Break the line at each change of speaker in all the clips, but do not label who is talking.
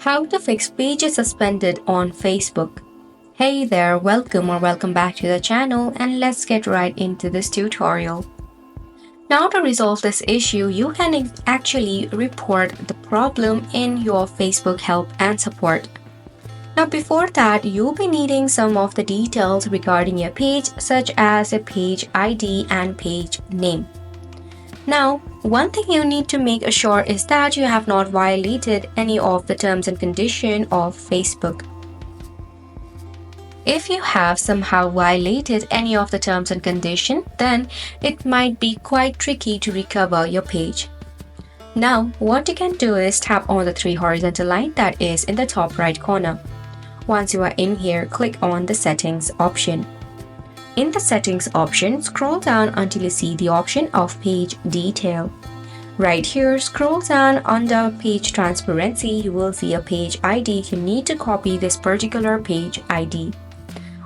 How to fix pages suspended on Facebook. Hey there, welcome back to the channel, and let's get right into this tutorial. Now to resolve this issue, you can actually report the problem in your Facebook help and support. Now before that, you'll be needing some of the details regarding your page, such as a page ID and page name. Now, one thing you need to make sure is that you have not violated any of the terms and conditions of Facebook. If you have somehow violated any of the terms and conditions, then it might be quite tricky to recover your page. Now, what you can do is tap on the three horizontal line that is in the top right corner. Once you are in here, click on the settings option. In the settings option, scroll down until you see the option of page detail. Right here, scroll down under page transparency, you will see a page ID. You need to copy this particular page ID.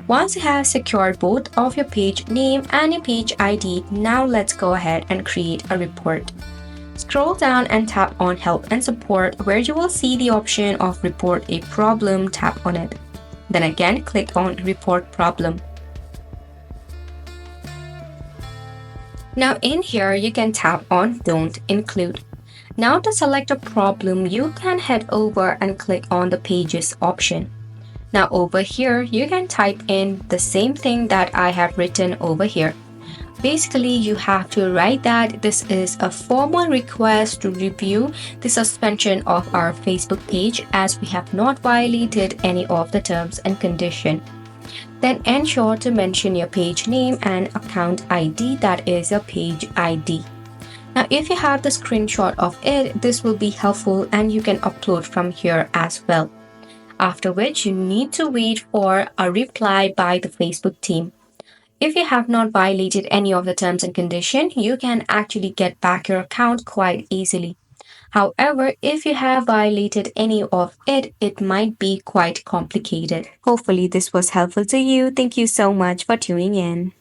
Once you have secured both of your page name and your page ID, now let's go ahead and create a report. Scroll down and tap on help and support where you will see the option of report a problem. Tap on it. Then again, click on report problem. Now in here, you can tap on Don't Include. Now to select a problem, you can head over and click on the Pages option. Now over here, you can type in the same thing that I have written over here. Basically, you have to write that this is a formal request to review the suspension of our Facebook page as we have not violated any of the terms and conditions. Then ensure to mention your page name and account ID, that is your page ID. Now if you have the screenshot of it, this will be helpful and you can upload from here as well. After which you need to wait for a reply by the Facebook team. If you have not violated any of the terms and conditions, you can actually get back your account quite easily. However, if you have violated any of it, it might be quite complicated. Hopefully this was helpful to you. Thank you so much for tuning in.